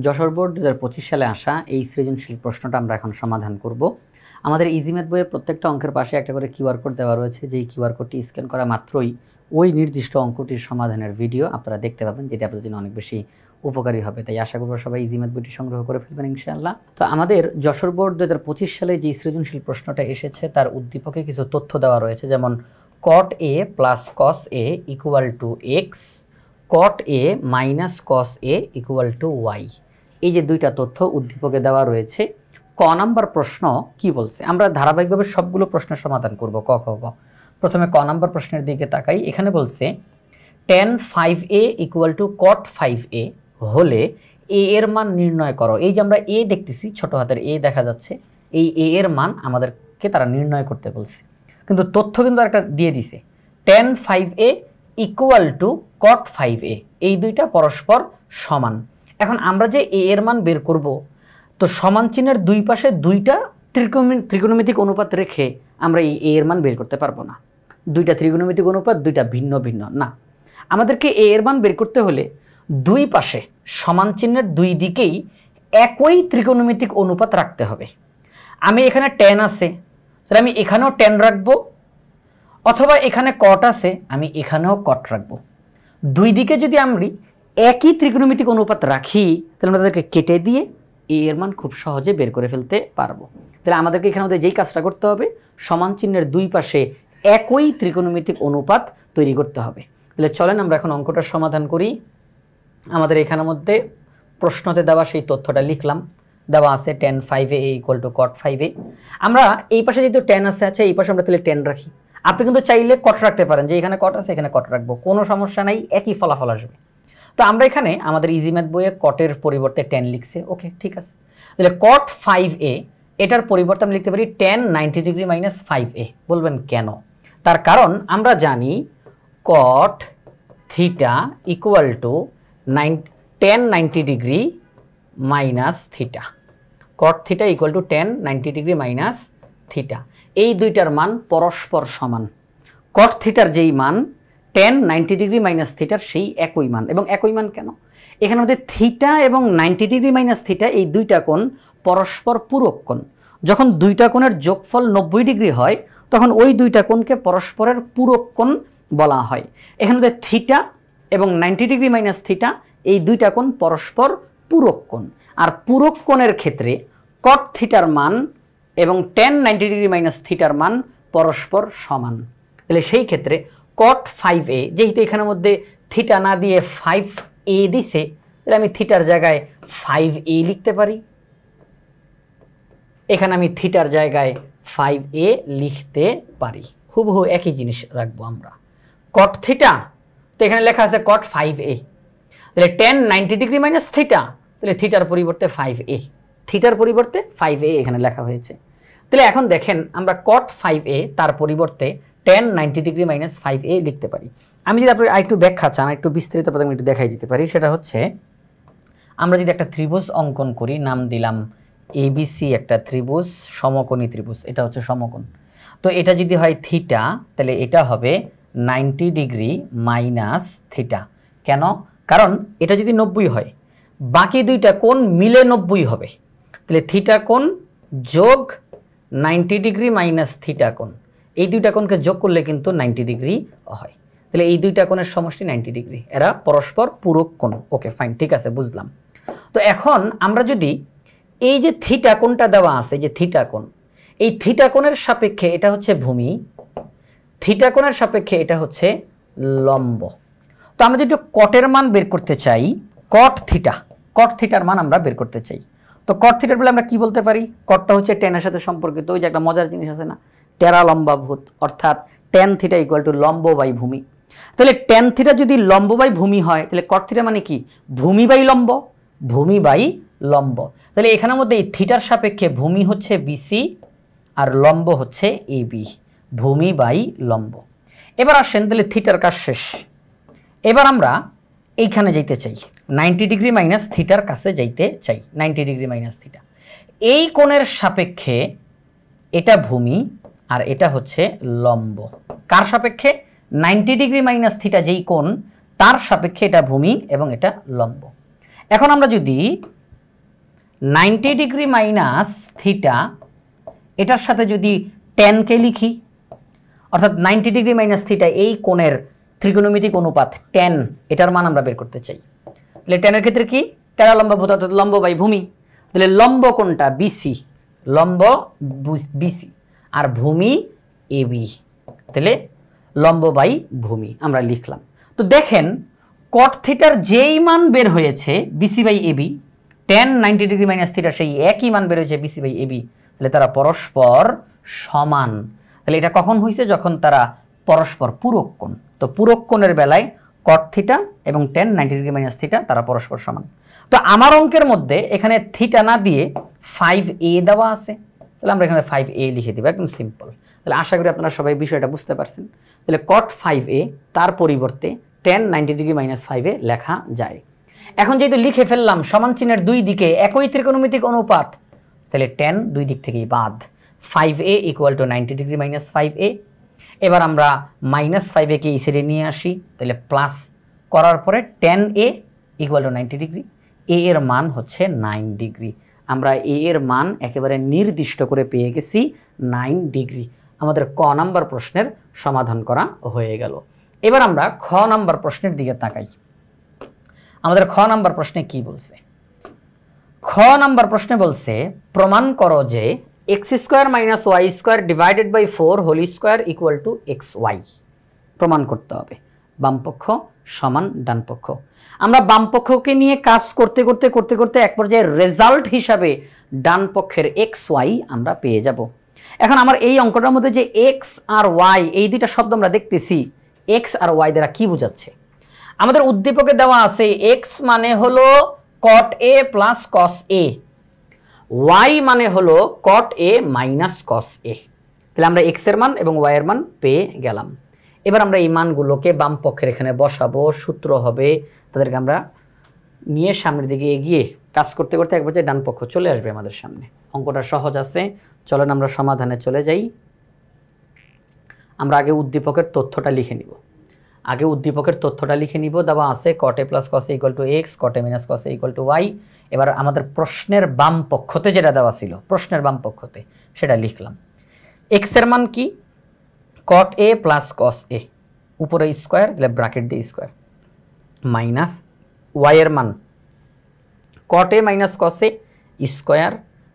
Jessore board 2025 সালে আসা এই সৃজনশীল প্রশ্নটা আমরা এখন সমাধান করব। আমাদের ইজি ম্যাথ বইয়ে প্রত্যেকটা অঙ্কের পাশে একটা করে কিউআর কোড দেওয়া রয়েছে, যেই কিউআর কোডটি স্ক্যান করা মাত্রই ওই নির্দিষ্ট অঙ্কটির সমাধানের ভিডিও আপনারা দেখতে পাবেন, যেটা আপনাদের জন্য অনেক বেশি উপকারী হবে। তাই আশা করব সবাই ইজি ম্যাথ বইটি সংগ্রহ করে ফেলবেন ইনশাআল্লাহ। তো আমাদের যশোর বোর্ড 2025 সালে যে সৃজনশীল প্রশ্নটা এসেছে তার উদ্দীপকে কিছু তথ্য দেওয়া রয়েছে, যেমন cot a plus cos a equal to x, cot a minus cos a equal to y. এই যে দুইটা তথ্য উদ্দীপকে দেওয়া রয়েছে। ক নাম্বার প্রশ্ন কি বলছে, আমরা ধারাবাহিকভাবে সবগুলো প্রশ্নের সমাধান করব। ক খ গ। প্রথমে ক নাম্বার প্রশ্নের দিকে তাকাই। এখানে বলছে tan 5a equal to cot 5a হলে a এর মান নির্ণয় করো। এই যে আমরা a দেখতেছি, ছোট হাতের a দেখা যাচ্ছে, এই a এর মান আমাদেরকে তারা নির্ণয় করতে বলছে, কিন্তু তথ্য কিন্তু একটা দিয়ে দিছে tan 5a equal to cot 5a, এই দুইটা পরস্পর সমান। এখন আমরা যে a এর মান বের করব, তো সমান চিহ্নের দুই পাশে দুইটা ত্রিকোণমিতিক অনুপাত রেখে আমরা এই a এর মান বের করতে পারবো না। দুইটা ত্রিকোণমিতিক অনুপাত দুইটা ভিন্ন ভিন্ন না। আমাদেরকে a এর মান বের করতে হলে দুই পাশে সমান চিহ্নের দুই দিকেই একই ত্রিকোণমিতিক অনুপাত রাখতে হবে। আমি এখানে tan আছে, তাহলে আমি এখানেও tan রাখবো, অথবা এখানে cot আছে, আমি এখানেও cot রাখবো। দুই দিকে যদি আমি একই ত্রিকোণমিতিক অনুপাত রাখি, তাহলে আমরা তাদেরকে কেটে দিয়ে a এর মান খুব সহজে বের করে ফেলতে পারবো। তাহলে আমাদেরকে এখানে যেই কাজটা করতে হবে, সমান চিহ্নের দুই পাশে একই ত্রিকোণমিতিক অনুপাত তৈরি করতে হবে। তাহলে চলেন আমরা এখন অঙ্কটার সমাধান করি। আমাদের এখানের মধ্যে প্রশ্নতে দেওয়া সেই তথ্যটা লিখলাম। দেওয়া আছে tan 5a equal to cot 5a। আমরা এই পাশে যেহেতু tan আছে, আচ্ছা এই পাশে আমরা তাহলে tan রাখি। আপনি কিন্তু চাইলে cot রাখতে পারেন, যে এখানে cot আছে এখানে cot রাখবো, কোনো সমস্যা নাই, একই ফলাফল আসবে। তো আমরা এখানে আমাদের ইজি ম্যাথ বইয়ে cot-এর পরিবর্তে tan লিখছে, ওকে ঠিক আছে। তাহলে cot 5a এটার পরিবর্তে আমি লিখতে পারি tan 90 ডিগ্রি মাইনাস 5a। বলবেন কেন? তার কারণ আমরা জানি cot theta equal to tan 90 degree minus theta. cot theta equal to tan 90 degree minus theta, এই দুইটার মান পরস্পর সমান। cot থিটার যেই মান tan 90 ডিগ্রি মাইনাস থিটার সেই একই মান। এবং একই মান কেন? এখানে আমাদের থিটা এবং 90 ডিগ্রি মাইনাস থিটা এই দুইটা কোণ পরস্পর পূরক কোণ। যখন দুইটা কোণের যোগফল 90 ডিগ্রি হয়, তখন ওই দুইটা কোণকে পরস্পরের পূরক কোণ বলা হয়। এখানে আমাদের থিটা এবং 90 ডিগ্রি মাইনাস থিটা এই দুইটা কোণ পরস্পর পূরক কোণ। আর পূরক কোণের ক্ষেত্রে cot থিটার মান এবং tan 90 ডিগ্রি মাইনাস থিটার মান পরস্পর সমান। তাহলে সেই ক্ষেত্রে cot 5a, যেহেতু এখানের মধ্যে থিটা না দিয়ে 5a দিছে, তাহলে আমি থিটার জায়গায় 5a লিখতে পারি। এখানে আমি থিটার জায়গায় 5a লিখতে পারি। হুবহু একই জিনিস রাখবো আমরা। cot থিটা, তো এখানে লেখা আছে cot 5a, তাহলে tan 90 ডিগ্রি মাইনাস থিটা, তাহলে থিটার পরিবর্তে 5a, থিটার পরিবর্তে 5a এখানে লেখা হয়েছে। তাহলে এখন দেখেন আমরা cot 5a তার পরিবর্তে tan 90 ডিগ্রি মাইনাস 5a লিখতে পারি। আমি যদি আপনার আরেকটু ব্যাখ্যা চান, একটু বিস্তারিত প্রথমে একটু দেখাই দিতে পারি। সেটা হচ্ছে, আমরা যদি একটা ত্রিভুজ অঙ্কন করি, নাম দিলাম ABC, একটা ত্রিভুজ, সমকোণী ত্রিভুজ, এটা হচ্ছে সমকোণ। তো এটা যদি হয় থিটা, তাহলে এটা হবে 90 ডিগ্রি মাইনাস থিটা। কেন? কারণ এটা যদি 90 হয়, বাকি দুইটা কোণ মিলে 90 হবে। তাহলে থিটা কোণ যোগ 90 ডিগ্রি মাইনাস থিটা কোণ, এই দুইটা কোণকে যোগ করলে কিন্তু 90 ডিগ্রি হয়। তাহলে এই দুইটা কোণের সমষ্টি 90 ডিগ্রি, এরা পরস্পর পূরক কোণ। ওকে ফাইন, ঠিক আছে, বুঝলাম। তো এখন আমরা যদি এই যে থিটা কোণটা দেওয়া আছে, যে থিটা কোণ, এই থিটা কোণের সাপেক্ষে এটা হচ্ছে ভূমি, থিটা কোণের সাপেক্ষে এটা হচ্ছে লম্ব। তো আমরা যদি কটের মান বের করতে চাই, cot থিটার মান আমরা বের করতে চাই, তো cot থিটার বলে আমরা কি বলতে পারি? কটটা হচ্ছে টেনের সাথে সম্পর্কিত। ওই যে একটা মজার জিনিস আছে না, টেরা লম্বাভূত, অর্থাৎ tan থিটা ইকুয়াল টু লম্ব বাই ভূমি। তাহলে tan থিটা যদি লম্ব বাই ভূমি হয়, তাহলে cot থিটা মানে কি? ভূমি বাই লম্ব, ভূমি বাই লম্ব। তাহলে এখানের মধ্যে এই থিটার সাপেক্ষে ভূমি হচ্ছে BC আর লম্ব হচ্ছে AB, ভূমি বাই লম্ব। এবার আসেন, তাহলে থিটার কাজ শেষ। এবার আমরা এইখানে যাইতে চাই, 90 ডিগ্রি মাইনাস থিটার কাছে যাইতে চাই। 90 ডিগ্রি মাইনাস থিটা, এই কোণের সাপেক্ষে এটা ভূমি আর এটা হচ্ছে লম্ব। কার সাপেক্ষে? 90 ডিগ্রি মাইনাস থিটা যেই কোণ, তার সাপেক্ষে এটা ভূমি এবং এটা লম্ব। এখন আমরা যদি 90 ডিগ্রি মাইনাস থিটা, এটার সাথে যদি টেনকে লিখি, অর্থাৎ 90 ডিগ্রি মাইনাস থিটা এই কোণের ত্রিকোণমিতিক অনুপাত টেন, এটার মান আমরা বের করতে চাই। তাহলে টেনের ক্ষেত্রে কি, টেরা লম্ব ভূত অর্থাৎ লম্ব বাই ভূমি। তাহলে লম্ব কোনটা, বিসি, লম্ব বিসি আর ভূমি এবি, তাহলে লম্ব বাই ভূমি আমরা লিখলাম। তো দেখেন কট থিটার যেই মান বের হয়েছে BC by AB, tan 90 degree minus থিটার সেই একই মান বের হয়েছে বিসি বাই এবি, তাহলে তারা পরস্পর সমান। তাহলে এটা কখন হয়েছে, যখন তারা পরস্পর পূরক কোণ। তো পূরক কোণের বেলায় কট থিটা এবং টেন 90 ডিগ্রি মাইনাস থিটা তারা পরস্পর সমান। তো আমার অঙ্কের মধ্যে এখানে থিটা না দিয়ে 5a দেওয়া আছে, তাহলে আমরা এখানে 5a লিখে দিব, একদম সিম্পল। তাহলে আশা করি আপনারা সবাই বিষয়টা বুঝতে পারছেন। তাহলে কট 5a তার পরিবর্তে টেন 90 ডিগ্রি মাইনাস 5a লেখা যায়। এখন যেহেতু লিখে ফেললাম সমান চিহ্নের দুই দিকে একই ত্রিকোণমিতিক অনুপাত, তাহলে টেন দুই দিক থেকেই বাদ, 5a equal to 90 degree minus 5a। এবার আমরা মাইনাস 5a কে এই সাইডে নিয়ে আসি, তাহলে প্লাস করার পরে 10a equal to 90 degree, a এর মান হচ্ছে 9 ডিগ্রি। আমরা a এর মান একেবারে নির্দিষ্ট করে পেয়ে গেছি 9 ডিগ্রি। আমাদের ক নাম্বার প্রশ্নের সমাধান করা হয়ে গেল। এবার আমরা খ নাম্বার প্রশ্নের দিকে তাকাই। আমাদের খ নাম্বার প্রশ্নে কি বলছে? খ নাম্বার প্রশ্নে বলছে প্রমাণ করো যে x square minus y square divided by 4 whole square equal to x y. প্রমাণ করতে হবে বামপক্ষ সমান ডানপক্ষ। আমরা বামপক্ষকে নিয়ে কাজ করতে করতে করতে করতে এক পর্যায়ে রেজাল্ট হিসাবে ডান পক্ষের এক্স ওয়াই আমরা পেয়ে যাব। এখন আমার এই অঙ্কটার মধ্যে যে এক্স আর ওয়াই এই দুইটা শব্দ আমরা দেখতেছি, এক্স আর ওয়াই দ্বারা কি বোঝাচ্ছে? আমাদের উদ্দীপকে দেওয়া আছে এক্স মানে হলো কট A plus cos A, Y মানে হলো কট এ মাইনাস কস এ। তাহলে আমরা এক্স এর মান এবং ওয়াই এর মান পেয়ে গেলাম। এবার আমরা এই মানগুলোকে বাম পক্ষের এখানে বসাবো, সূত্র হবে, তাদেরকে আমরা নিয়ে সামনের দিকে এগিয়ে কাজ করতে করতে একবার যে ডান পক্ষ চলে আসবে আমাদের সামনে। অঙ্কটা সহজ আছে, চলেন আমরা সমাধানে চলে যাই। আমরা আগে উদ্দীপকের তথ্যটা লিখে নিব। দেওয়া আছে cot A plus cos A equal to x, cot A minus cos A equal to y. এবার আমাদের প্রশ্নের বাম পক্ষতে যেটা দেওয়া ছিল, প্রশ্নের বাম পক্ষতে সেটা লিখলাম। এক্স এর মান কি, কট এ প্লাস কস এ, উপরে স্কোয়ার, তাহলে ব্র্যাকেট দিয়ে স্কোয়ার, মাইনাস ওয়াই এর মান কট A minus cos A square,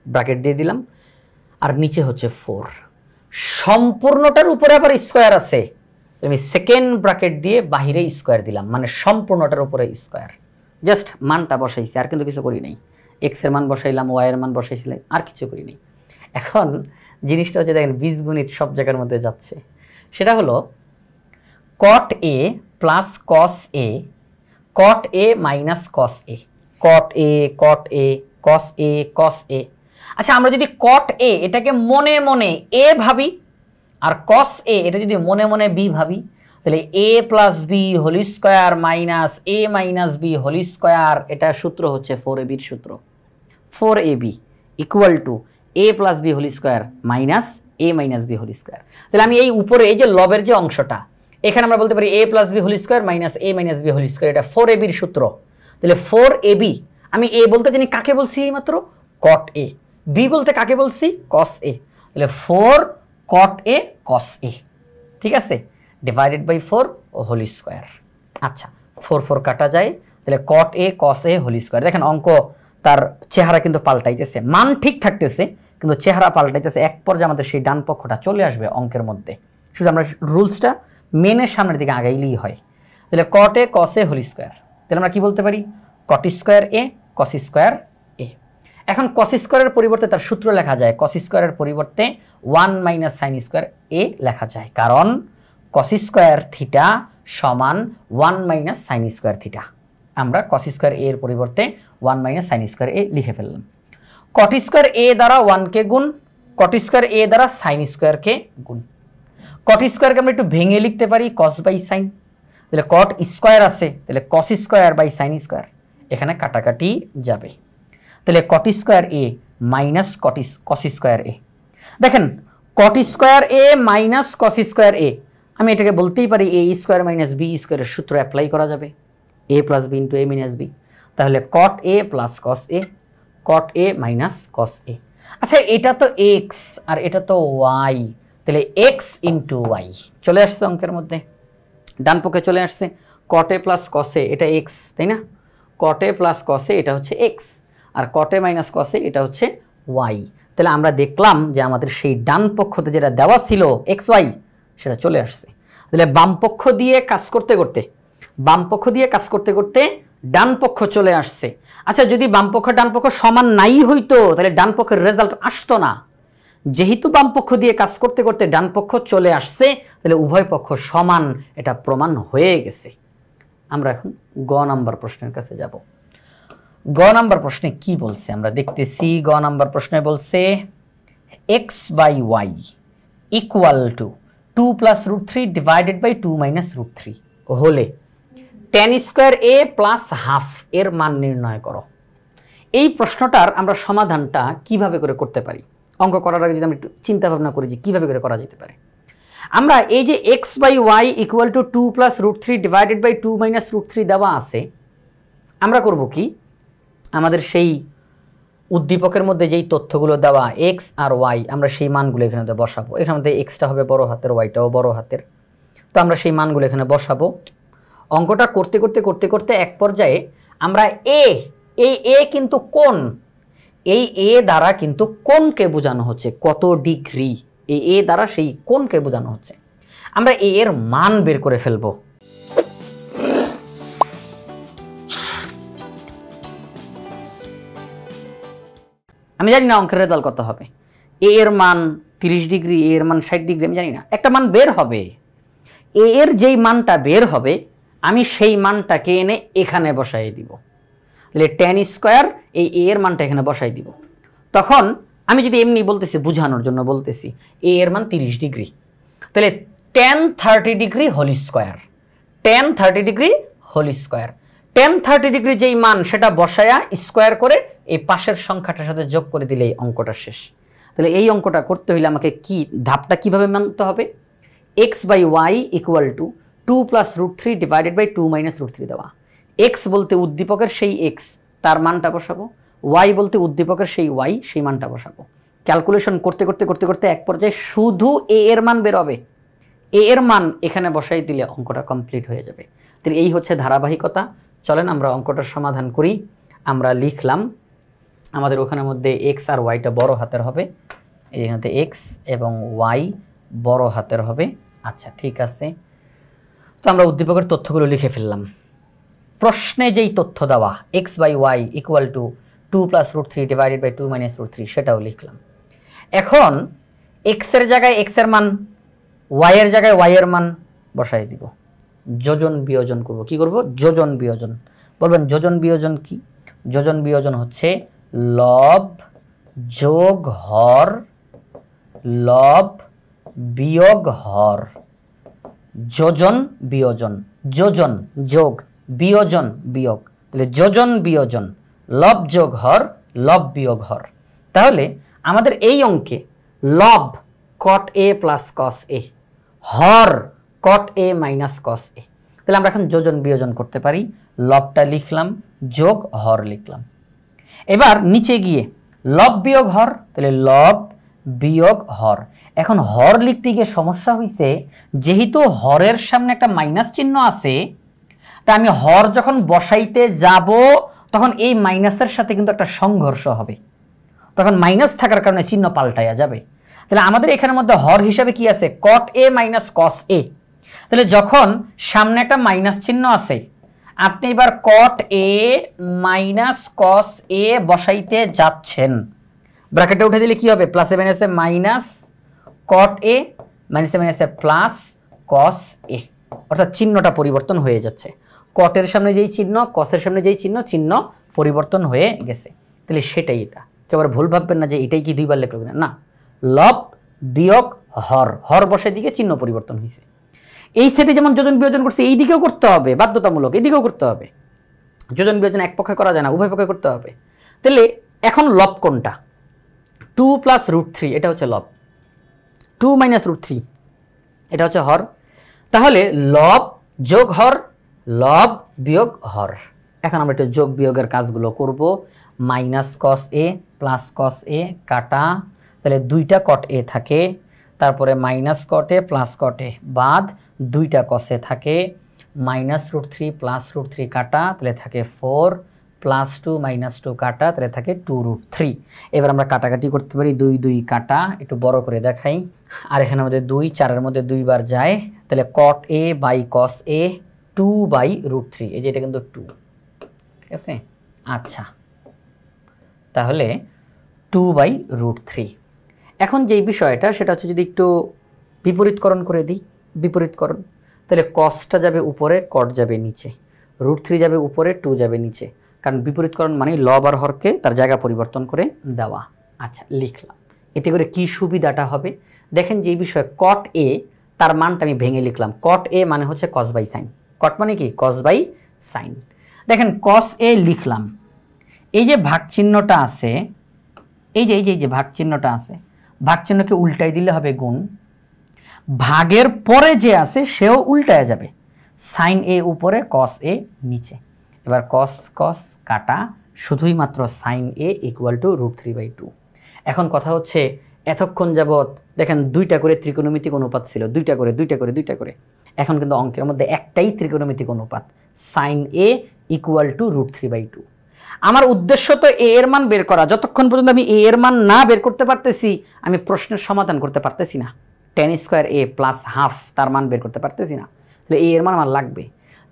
bracket দিয়ে দিলাম, আর নিচে হচ্ছে 4। সম্পূর্ণটার উপরে আবার স্কোয়ার আছে, আমি সেকেন্ড ব্র্যাকেট দিয়ে বাহিরে স্কোয়ার দিলাম, মানে সম্পূর্ণটার উপরে স্কোয়ার। জাস্ট মানটা বসাইছি, আর কিন্তু কিছু করি নাই। এক্স এর মান বসাইলাম, ওয়াই এর মান বসাইছিলাম, আর কিছু করি নাই। এখন জিনিসটা হচ্ছে দেখেন বীজগণিত সব জায়গার মধ্যে যাচ্ছে। সেটা হলো কট A plus cos A, caught A minus cos এ, কট এ কট এ কস এ কস এ। আচ্ছা, আমরা যদি কট এ এটাকে মনে মনে এ ভাবি আর কস এ এটা যদি মনে মনে বি ভাবি, তাহলে a plus b whole square minus a minus b whole square, এটা সূত্র হচ্ছে 4ab-র সূত্র। 4ab equal to a plus b whole square minus a minus b whole square. তাহলে আমি এই উপরে এই যে লবের যে অংশটা, এখানে আমরা বলতে পারি a plus b whole square minus a minus b whole square, এটা 4ab-র সূত্র। তাহলে 4ab আমি এ বলতে জানি কাকে বলছি, এই মাত্র কট এ, বি বলতে কাকে বলছি, কস এ। তাহলে 4 কট এ কস এ, ঠিক আছে, ডিভাইডেড বাই 4 হোল স্কোয়ার। আচ্ছা, 4 কাটা যায়, তাহলে কট এ কস এ হোল স্কোয়ার। দেখেন অঙ্ক তার চেহারা কিন্তু পাল্টাইতেছে, মান ঠিক থাকতেছে কিন্তু চেহারা পাল্টাইতেছে। এক পর্যায়ে আমাদের সেই ডান পক্ষটা চলে আসবে অঙ্কের মধ্যে, শুধু আমরা রুলসটা মেনের সামনের দিকে আগাইলেই হয়। তাহলে কট এ কস এ হোল স্কোয়ার, তাহলে আমরা কি বলতে পারি, কট স্কোয়ার এ কস স্কোয়ার এ। এখন কস স্কোয়ারের পরিবর্তে তার সূত্র লেখা যায়, কস স্কোয়ারের পরিবর্তে 1 মাইনাস সাইন স্কোয়ার এ লেখা যায়, কারণ কস স্কোয়ার থিটা সমান 1 মাইনাস সাইন স্কোয়ার থিটা। আমরা কস স্কোয়ার এর পরিবর্তে 1 মাইনাস সাইন স্কোয়ার এ লিখে ফেললাম। কট স্কোয়ার এ দ্বারা 1কে গুণ, কট স্কোয়ার এ দ্বারা সাইন স্কোয়ারকে গুণ। কট স্কোয়ারকে আমরা একটু ভেঙে লিখতে পারি কস বাই সাইন, তাহলে কট স্কোয়ার আছে, তাহলে cos square by sine square, এখানে কাটাকাটি যাবে। তাহলে cot square A minus cos square A. দেখেন cot square A minus cos square A, আমি এটাকে বলতেই পারি এ স্কোয়ার মাইনাস বি স্কোয়ারের সূত্র অ্যাপ্লাই করা যাবে, এ প্লাস বি ইন্টু এ মাইনাস বি। তাহলে কট A plus cos A, caught A minus cos এ। আচ্ছা এটা তো এক্স আর এটা তো ওয়াই, তাহলে এক্স ইন্টু ওয়াই চলে আসছে অঙ্কের মধ্যে, ডান পক্ষে চলে আসছে। কট এ প্লাস কস এ এটা এক্স, তাই না? কট এ প্লাস কস এ এটা হচ্ছে x, R caught A minus cos এ এটা হচ্ছে ওয়াই। তাহলে আমরা দেখলাম যে আমাদের সেই ডান পক্ষতে যেটা দেওয়া ছিল এক্স ওয়াই সেটা চলে আসছে। তাহলে বাম পক্ষ দিয়ে কাজ করতে করতে ডান পক্ষ চলে আসছে। আচ্ছা যদি বাম পক্ষ ডান পক্ষ সমান নাই হইতো তাহলে ডান পক্ষের রেজাল্ট আসতো না। যেহেতু বাম পক্ষ দিয়ে কাজ করতে করতে ডান পক্ষ চলে আসছে, তাহলে উভয় পক্ষ সমান, এটা প্রমাণ হয়ে গেছে। আমরা এখন গ নাম্বার প্রশ্নের কাছে যাব। গ নাম্বার প্রশ্নে কি বলছে আমরা দেখতেছি। গ নাম্বার প্রশ্নে বলছে x by y equal to 2 plus root 3 divided by 2 minus root 3 হলে tan square A plus half এর মান নির্ণয় করো। এই প্রশ্নটার আমরা সমাধানটা কিভাবে করে করতে পারি, অঙ্ক করার আগে যদি আমরা একটু চিন্তা ভাবনা করি যে কীভাবে করে করা যেতে পারে। আমরা এই যে x by y equal to 2 plus root 3 divided by 2 minus root 3 দেওয়া আছে, আমরা করব কি, আমাদের সেই উদ্দীপকের মধ্যে যেই তথ্যগুলো দেওয়া এক্স আর ওয়াই আমরা সেই মানগুলো এখানে বসাবো। এখানে মধ্যে এক্সটা হবে বড় হাতের, ওয়াইটাও বড় হাতের, তো আমরা সেই মানগুলো এখানে বসাবো। অঙ্কটা করতে করতে এক পর্যায়ে আমরা এই এ কিন্তু কোণ, এই এ দ্বারা কিন্তু কোণকে বোঝানো হচ্ছে, কত ডিগ্রি, এই এ দ্বারা সেই কোণকে বোঝানো হচ্ছে। আমরা এ এর মান বের করে ফেলবো। আমি জানি না অঙ্কের রেজাল্ট কত হবে, এ এর মান 30 ডিগ্রি, এ এর মান 60 ডিগ্রি, আমি জানি না, একটা মান বের হবে। এ এর যেই মানটা বের হবে আমি সেই মানটাকে এনে এখানে বসাই দিব। তাহলে tan স্কোয়ার এই এ এর মানটা এখানে বসাই দিব। তখন আমি যদি এমনি বলতেছি, বোঝানোর জন্য বলতেছি, এ এর মান 30 ডিগ্রি, তাহলে tan 30 degree whole square, tan 30 degree whole square, tan 30 degree যেই মান সেটা বসায়া স্কোয়ার করে এই পাশের সংখ্যাটার সাথে যোগ করে দিলে এই অঙ্কটা শেষ। তাহলে এই অঙ্কটা করতে হইলে আমাকে কি ধাপটা কিভাবে মানতে হবে, x by y equal to 2 plus root 3 divided by 2 minus root 3 দেওয়া। এক্স বলতে উদ্দীপকের সেই এক্স, তার মানটা বসাবো, ওয়াই বলতে উদ্দীপকের সেই ওয়াই, সেই মানটা বসাবো। ক্যালকুলেশন করতে করতে এক পর্যায়ে শুধু এ এর মান বেরোবে, এ এর মান এখানে বসাই দিলে অঙ্কটা কমপ্লিট হয়ে যাবে। তাহলে এই হচ্ছে ধারাবাহিকতা। চলেন আমরা অঙ্কটার সমাধান করি। আমরা লিখলাম আমাদের ওখানের মধ্যে এক্স আর ওয়াইটা বড় হাতের হবে, এখানে এক্স এবং ওয়াই বড় হাতের হবে। আচ্ছা ঠিক আছে, তো আমরা উদ্দীপকের তথ্যগুলো লিখে ফেললাম। প্রশ্নে যেই তথ্য দেওয়া x by y equal to 2 plus root 3 divided by 2 minus root 3 সেটাও লিখলাম। এখন এক্সের জায়গায় এক্সের মান, ওয়াইয়ের জায়গায় ওয়াইয়ের মান বসাই দিব, যোজন বিয়োজন করব। কি করব? যোজন বিয়োজন। বলবেন যোজন বিয়োজন কি? যোজন বিয়োজন হচ্ছে লব যোগ হর, লব বিয়োগ হর, যোজন বিয়োজন, যোজন যোগ বিয়োজন বিয়োগ, তাহলে যোজন বিয়োজন, লব যোগ হর, লব বিয়োগ হর। তাহলে আমাদের এই অঙ্কে লব কট A plus cos A, Har caught A minus cos এ। তাহলে আমরা এখন যোজন বিয়োজন করতে পারি। লবটা লিখলাম, যোগ হর লিখলাম। এবার নিচে গিয়ে লব বিয়োগ হর, তাহলে লব বিয়োগ হর। এখন হর লিখতে গিয়ে সমস্যা হয়েছে, যেহেতু হরের সামনে একটা মাইনাস চিহ্ন আছে, তা আমি হর যখন বসাইতে যাব তখন এই মাইনাসের সাথে কিন্তু একটা সংঘর্ষ হবে, তখন মাইনাস থাকার কারণে চিহ্ন পাল্টাইয়া যাবে। তাহলে আমাদের এখানের মধ্যে হর হিসাবে কি আছে? কট এ মাইনাস কস এ। তাহলে যখন সামনে একটা মাইনাস চিহ্ন আছে, আপনি এবার কট এ মাইনাস কস এ বসাইতে যাচ্ছেন, ব্র্যাকেটে উঠে দিলে কি হবে? প্লাসে মাইনাসে মাইনাস কট এ, মাইনাসে মাইনাসে প্লাস কস এ, অর্থাৎ চিহ্নটা পরিবর্তন হয়ে যাচ্ছে। কটের সামনে যেই চিহ্ন, কসের সামনে যেই চিহ্ন, চিহ্ন পরিবর্তন হয়ে গেছে। তাহলে সেটাই এটা, একেবারে ভুল ভাববেন না যে এটাই কি দুইবার লেখলো কিনা, না, লব বিয়োগ হর, হর বসার দিকে চিহ্ন পরিবর্তন হয়েছে। এই সেটে যেমন যোজন বিয়োজন করছে এই দিকেও করতে হবে, বাধ্যতামূলক, এই দিকেও করতে হবে। যোজন বিয়োজন এক পক্ষে করা যায় না, উভয় পক্ষে করতে হবে। তাহলে এখন লব কোনটা? 2 প্লাস রুট 3 এটা হচ্ছে লব, 2 মাইনাস রুট 3 এটা হচ্ছে হর। তাহলে লব যোগ হর, লব বিয়োগ হর, এখন আমরা একটু যোগ বিয়োগের কাজগুলো করব। মাইনাস কস এ প্লাস কস এ কাটা, তাহলে দুইটা কট এ থাকে, তারপরে minus caught A plus cot এ বাদ দুইটা কস এ থাকে, -√3 প্লাস √3 কাটা, তাহলে থাকে 4 +2 -2 কাটা, তাহলে থাকে 2√3। এবার আমরা কাটাকাটি করতে পারি, 2 2 কাটা, একটু বড় করে দেখাই। আর এখানে আমাদের 2 4-এর মধ্যে 2 বার যায়, তাহলে cot a by cos a 2/√3, এই যে এটা কিন্তু 2, ঠিক আছে। আচ্ছা, তাহলে 2/√3। এখন যেই বিষয়টা সেটা হচ্ছে যদি একটু বিপরীতকরণ করে দিই, বিপরীতকরণ, তাহলে কসটা যাবে উপরে, কট যাবে নিচে, √3 যাবে উপরে, 2 যাবে নিচে, কারণ বিপরীতকরণ মানে লব আর হরকে তার জায়গা পরিবর্তন করে দেওয়া। আচ্ছা, লিখলাম। এতে করে কি সুবিধাটা হবে দেখেন, যে বিষয়ে কট এ তার মানটা আমি ভেঙে লিখলাম। কট এ মানে হচ্ছে কস বাই সাইন, কট মানে কি কস বাই সাইন। দেখেন কস এ লিখলাম, এই যে ভাগ চিহ্নটা আছে, এই যে ভাগ চিহ্নটা আছে, ভাগ চিহ্নকে উল্টাই দিলে হবে গুণ, ভাগের পরে যে আছে সেও উল্টায় যাবে, সাইন এ উপরে কস এ নিচে। এবার কস কস কাটা, শুধুই মাত্র সাইন এ ইকুয়াল টু √3/2। এখন কথা হচ্ছে এতক্ষণ যাবৎ দেখেন দুইটা করে ত্রিকোণমিতিক অনুপাত ছিল, দুইটা করে, এখন কিন্তু অঙ্কের মধ্যে একটাই ত্রিকোণমিতিক অনুপাত, সাইন এ ইকুয়াল টু √3/2। আমার উদ্দেশ্য তো এ এর মান বের করা, যতক্ষণ পর্যন্ত আমি এ এর মান না বের করতে পারতেছি আমি প্রশ্নের সমাধান করতে পারতেছি না। tan² a প্লাস হাফ তার মান বের করতে পারতেছি না, তাহলে এ এর মান আমার লাগবে।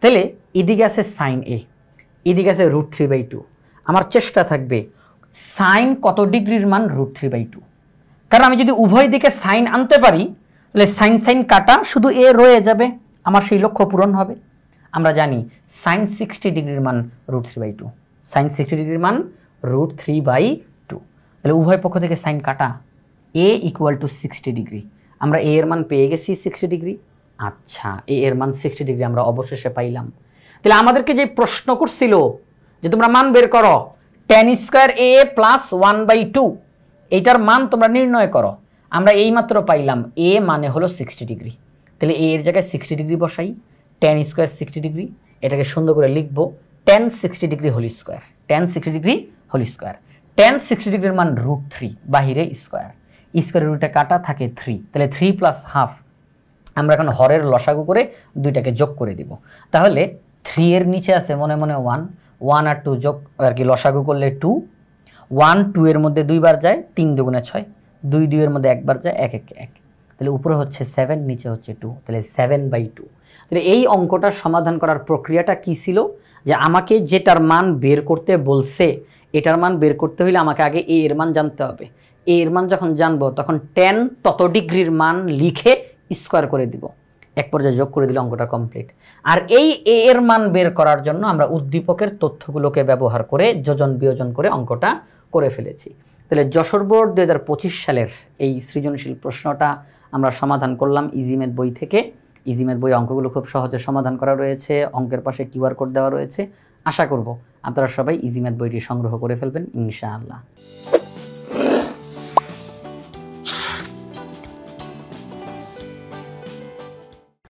তাহলে এদিকে আছে সাইন এ, এদিকে আছে √3/2, আমার চেষ্টা থাকবে সাইন কত ডিগ্রির মান √3/2, কারণ আমি যদি উভয় দিকে সাইন আনতে পারি তাহলে সাইন সাইন কাটা, শুধু এ রয়ে যাবে, আমার সেই লক্ষ্য পূরণ হবে। আমরা জানি সাইন 60 ডিগ্রির মান √3/2, সাইন 60 ডিগ্রির মান √3/2, তাহলে উভয় পক্ষ থেকে সাইন কাটা, এ ইকুয়াল টু 60 ডিগ্রি। আমরা এ এর মান পেয়ে গেছি 60 ডিগ্রি। আচ্ছা, এ এর মান 60 ডিগ্রি আমরা অবশেষে পাইলাম। তাহলে আমাদেরকে যে প্রশ্ন করছিল যে তোমরা মান বের করো tan² a প্লাস 1/2, এইটার মান তোমরা নির্ণয় করো, আমরা এইমাত্র পাইলাম এ মানে হলো 60 ডিগ্রি। তাহলে এ এর জায়গায় 60 ডিগ্রি বসাই, tan² 60 ডিগ্রি, এটাকে সুন্দর করে লিখবো tan 60 degree whole square, tan 60 degree whole square. tan 60 ডিগ্রির মান √3, বাহিরে স্কোয়ার, স্কোয়ারের রুটে কাটা থাকে 3, তাহলে 3 প্লাস হাফ। আমরা এখন হরের লসাগু করে দুইটাকে যোগ করে দিব, তাহলে 3 এর নিচে আছে মনে মনে 1, 1 আর 2 যোগ আর কি লসাগু করলে 2, 1 2 এর মধ্যে 2 বার যায়, 3 দুগুণে 6, 2 2 এর মধ্যে 1 বার যায়, 1 1 1, তাহলে উপরে হচ্ছে 7, নিচে হচ্ছে 2, তাহলে 7/2। তাহলে এই অঙ্কটা সমাধান করার প্রক্রিয়াটা কি ছিল, যে আমাকে যেটার মান বের করতে বলছে এটার মান বের করতে হইলে আমাকে আগে এ এর মান জানতে হবে। এ এর মান যখন জানবো তখন tan তত ডিগ্রির মান লিখে স্কোয়ার করে দিব, এক পর্যায়ে যোগ করে দিলে অঙ্কটা কমপ্লিট। আর এই এ এর মান বের করার জন্য আমরা উদ্দীপকের তথ্যগুলোকে ব্যবহার করে যোজন বিয়োজন করে অঙ্কটা করে ফেলেছি। তাহলে যশোর বোর্ড 2025 সালের এই সৃজনশীল প্রশ্নটা আমরা সমাধান করলাম ইজিমেথ বই থেকে। ইজিমেথ বই অঙ্কগুলো খুব সহজে সমাধান করা রয়েছে, অঙ্কের পাশে QR কোড দেওয়া রয়েছে। আশা করব আপনারা সবাই ইজিমেথ বইটি সংগ্রহ করে ফেলবেন ইনশাআল্লাহ।